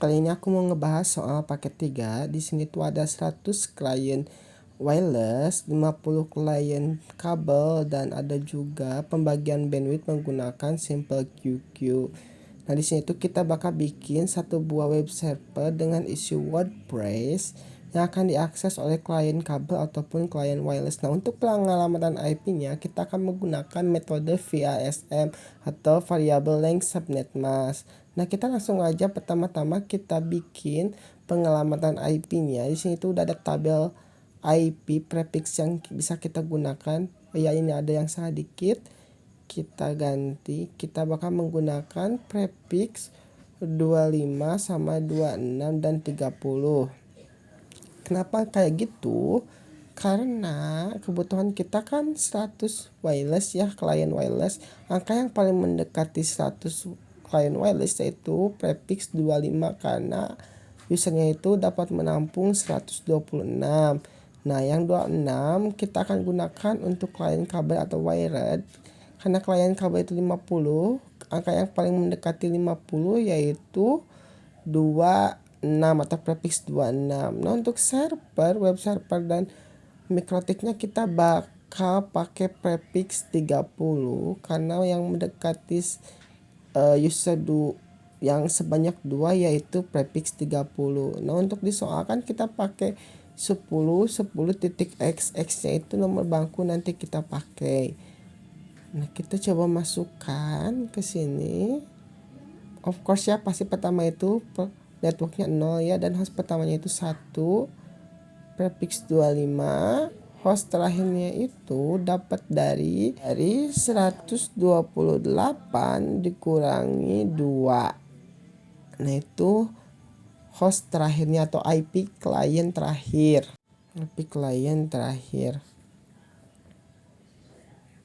Kali ini aku mau ngebahas soal paket 3. Di sini tuh ada 100 klien wireless, 50 klien kabel, dan ada juga pembagian bandwidth menggunakan Simple QQ. Nah, di sini tuh kita bakal bikin satu buah web server dengan isi WordPress yang akan diakses oleh klien kabel ataupun klien wireless. Nah, untuk pengelamatan IP-nya kita akan menggunakan metode VASM atau Variable Length Subnet Mask. Nah, kita langsung aja pertama-tama kita bikin pengelamatan IP-nya. Di sini tuh udah ada tabel IP prefix yang bisa kita gunakan. Ya, ini ada yang salah dikit. Kita ganti. Kita bakal menggunakan prefix 25 sama 26 dan 30. Kenapa kayak gitu? Karena kebutuhan kita kan 100 wireless ya, klien wireless. Angka yang paling mendekati 100 klien wireless yaitu prefix 25 karena usernya itu dapat menampung 126. Nah, yang 26 kita akan gunakan untuk klien kabel atau wired. Karena klien kabel itu 50, angka yang paling mendekati 50 yaitu 26 atau prefix 26. Nah, untuk server, web server dan mikrotiknya kita bakal pakai prefix 30 karena yang mendekati user yang sebanyak 2 yaitu prefix 30. Nah, untuk disoalkan kita pakai 10 nya itu nomor bangku nanti kita pakai. Nah, kita coba masukkan ke sini. Of course ya, pasti pertama itu networknya 0 ya, dan host pertamanya itu 1, prefix 25. Host terakhirnya itu dapat dari 128 dikurangi 2. Nah, itu host terakhirnya atau IP klien terakhir. IP klien terakhir.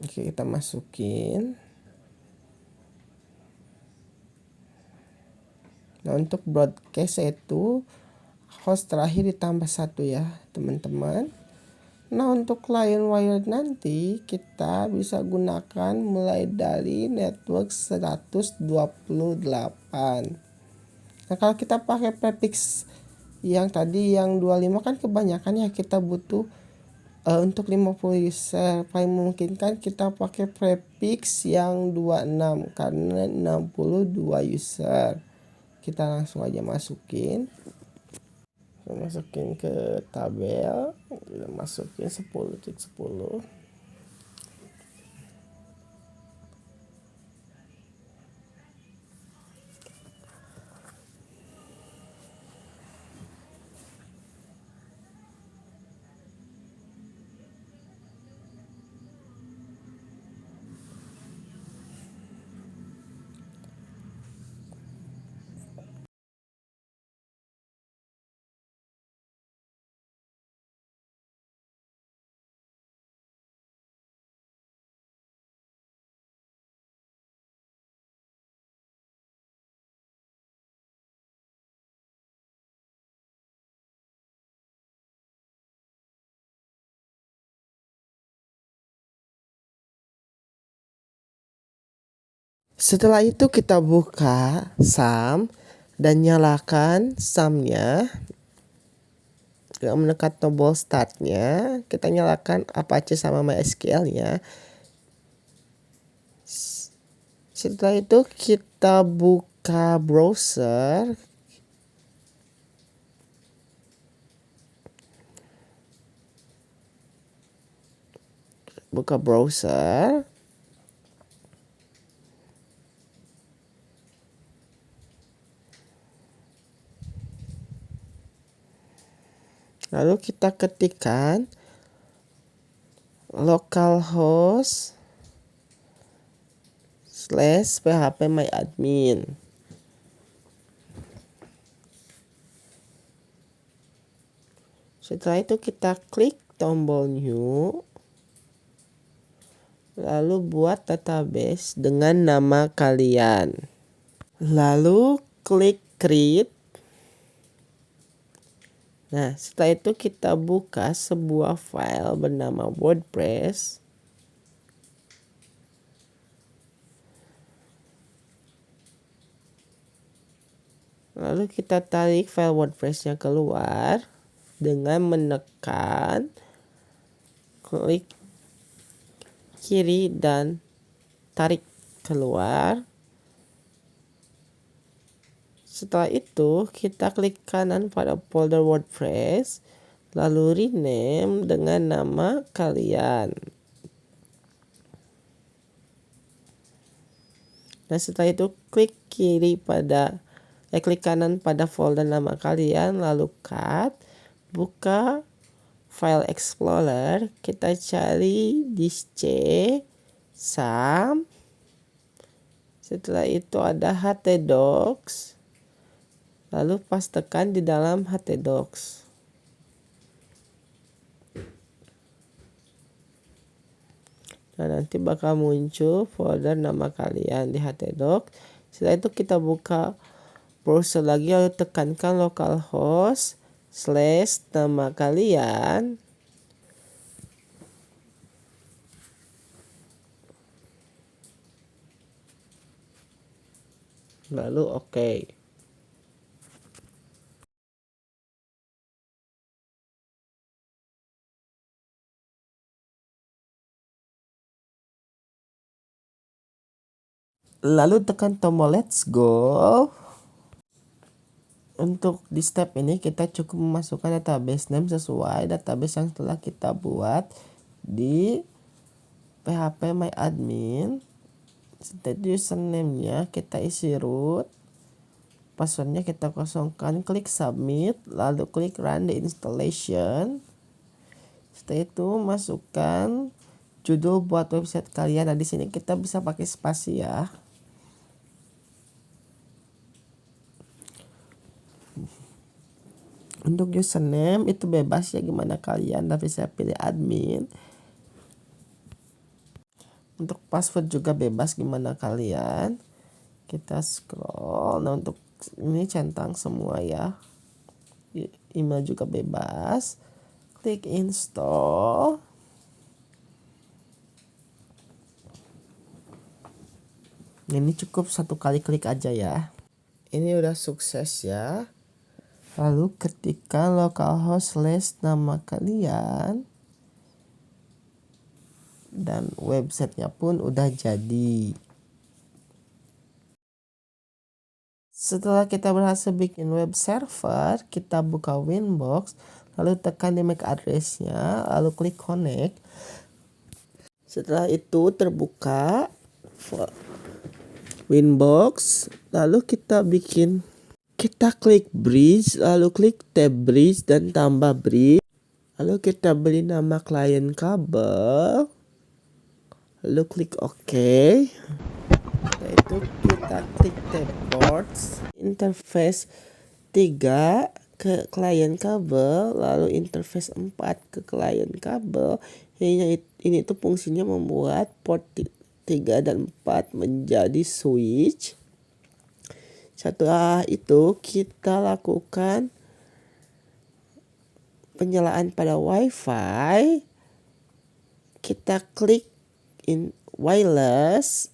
Oke, kita masukin. Nah, untuk broadcast itu host terakhir ditambah 1 ya, teman-teman. Nah, untuk client wired nanti kita bisa gunakan mulai dari network 128. Nah, kalau kita pakai prefix yang tadi yang 25 kan kebanyakan ya, kita butuh untuk 50 user. Paling memungkinkan kita pakai prefix yang 26 karena 62 user. Kita langsung aja masukin ke tabel, kita masukin 10.10. Setelah itu kita buka SAM dan nyalakan SAM-nya. Kita menekan tombol startnya, kita nyalakan Apache sama MySQL-nya. Setelah itu kita buka browser. Buka browser. Lalu kita ketikkan localhost /phpMyAdmin. Setelah itu kita klik tombol new. Lalu buat database dengan nama kalian. Lalu klik create. Nah, setelah itu kita buka sebuah file bernama WordPress. Lalu kita tarik file WordPress-nya keluar dengan menekan klik kiri dan tarik keluar. Setelah itu kita klik kanan pada folder WordPress, lalu rename dengan nama kalian. Nah, setelah itu klik kanan pada folder nama kalian, lalu cut, buka file explorer, kita cari disk C, sum. Setelah itu ada htdocs, lalu pastekan di dalam htdocs. Nah, nanti bakal muncul folder nama kalian di htdocs. Setelah itu kita buka browser lagi, lalu tekankan localhost / nama kalian. Lalu oke. Lalu tekan tombol let's go. Untuk di step ini kita cukup memasukkan database name sesuai database yang telah kita buat di PHP My Admin. Setelah username-nya kita isi root, passwordnya kita kosongkan, klik submit, lalu klik run the installation. Setelah itu masukkan judul buat website kalian. Nah, di sini kita bisa pakai spasi ya. Untuk username itu bebas ya, gimana kalian, tapi saya pilih admin. Untuk password juga bebas, gimana kalian. Kita scroll. Nah, untuk ini centang semua ya. Email juga bebas. Klik install. Ini cukup satu kali klik aja ya. Ini udah sukses ya. Lalu ketikkan localhost / nama kalian. Dan websitenya pun udah jadi. Setelah kita berhasil bikin web server, kita buka Winbox, lalu tekan di MAC address-nya, lalu klik connect. Setelah itu terbuka Winbox, lalu kita klik bridge, lalu klik tab bridge dan tambah bridge. Lalu kita beri nama klien kabel, lalu klik OK. Setelah itu kita klik tab ports, interface 3 ke klien kabel, lalu interface 4 ke klien kabel. Ini tuh fungsinya membuat port 3 dan 4 menjadi switch. Setelah itu kita lakukan penyalaan pada WiFi. Kita klik wireless.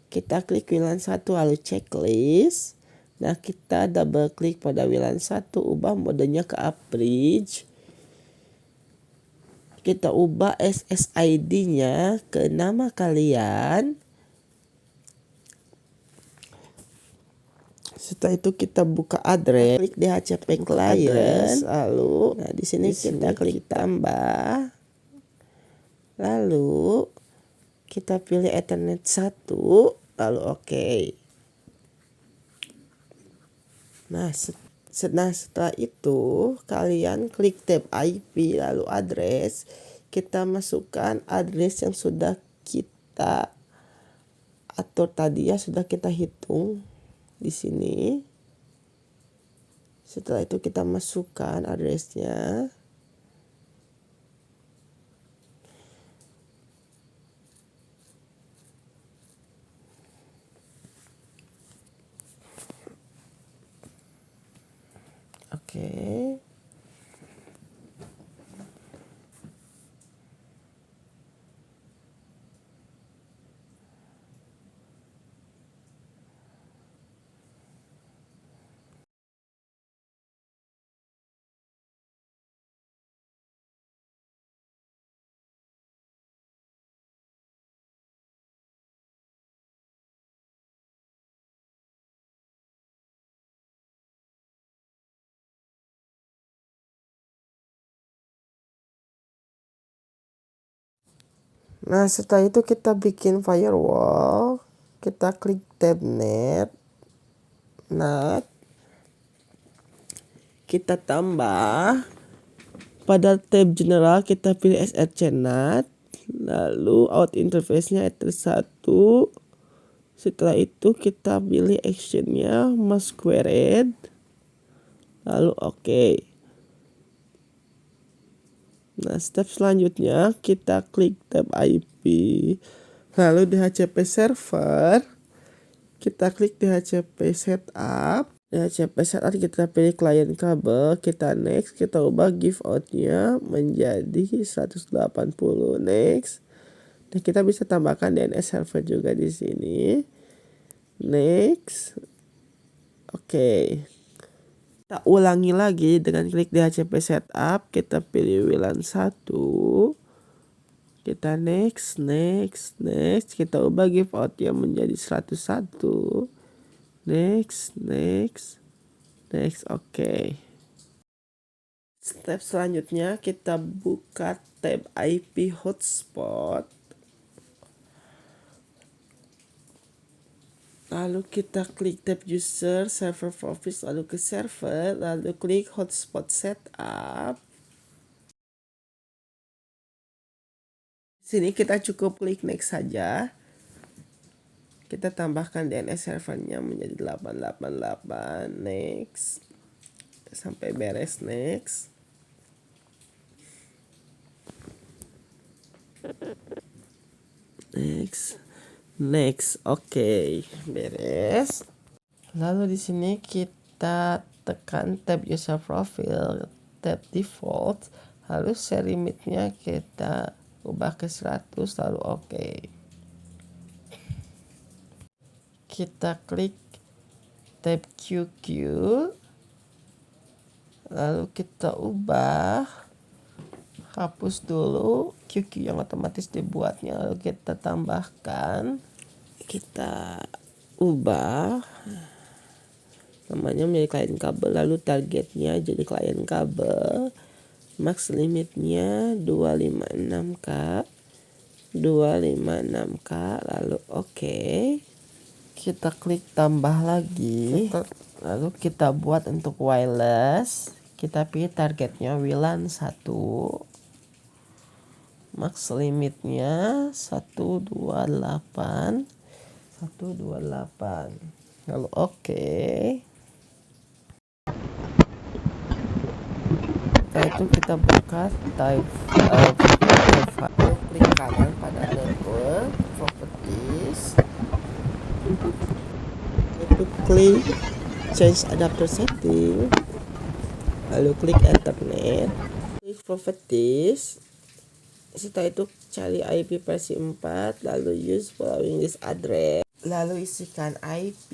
Kita klik WLAN 1 lalu checklist. Nah, kita double klik pada WLAN 1, ubah modenya ke UpBridge. Kita ubah SSID-nya ke nama kalian. Setelah itu kita buka address, klik DHCP client, lalu nah di sini kita klik tambah. Lalu kita pilih Ethernet 1, lalu oke. Nah, setelah itu kalian klik tab IP lalu address. Kita masukkan address yang sudah kita atur tadi ya, sudah kita hitung di sini. Setelah itu kita masukkan addressnya. Oke. Nah, setelah itu kita bikin firewall, kita klik tab net, kita tambah pada tab general, kita pilih srcNAT, lalu out interface-nya Ether1. Setelah itu kita pilih actionnya masquerade, lalu oke. Nah, step selanjutnya kita klik tab IP, lalu DHCP server, kita klik DHCP setup. DHCP setup kita pilih client kabel, kita next, kita ubah give out-nya menjadi 180, next. Dan kita bisa tambahkan DNS server juga di sini. Next. Oke. Kita ulangi lagi dengan klik DHCP setup, kita pilih WLAN 1. Kita next, kita ubah give out-nya menjadi 101. Next, oke. Step selanjutnya kita buka tab IP hotspot. Lalu kita klik tab user, server properties, lalu ke server, lalu klik hotspot setup. Sini kita cukup klik next saja. Kita tambahkan DNS servernya menjadi 888, next. Sampai beres, next. Next, oke, beres. Lalu di sini kita tekan tab user profile, tab default, lalu share limit-nya kita ubah ke 100, lalu oke. Kita klik tab QQ, lalu kita ubah, hapus dulu QQ yang otomatis dibuatnya, lalu kita tambahkan, kita ubah namanya menjadi klien kabel, lalu targetnya jadi klien kabel, max limitnya 256k, lalu oke. Kita klik tambah lagi, lalu kita buat untuk wireless, kita pilih targetnya WLAN 1, max limitnya 128, lalu oke. Setelah itu kita buka type klik kanan pada network properties, lalu klik change adapter setting, lalu klik ethernet, klik properties. Setelah itu cari IP versi 4, lalu use following this address, lalu isikan IP,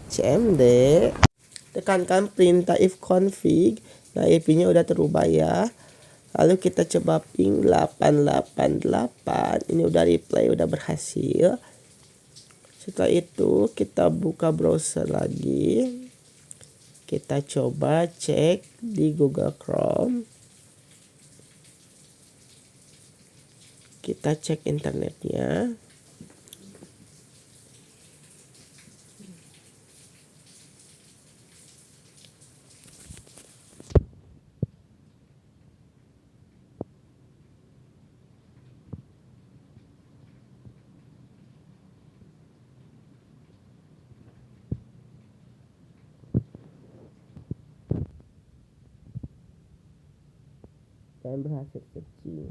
cmd, tekankan perintah if config. Nah, IP-nya udah terubah ya. Lalu kita coba ping 888. Ini udah replay, udah berhasil. Setelah itu kita buka browser lagi. Kita coba cek di Google Chrome. Kita cek internetnya. Dan berhasil searching.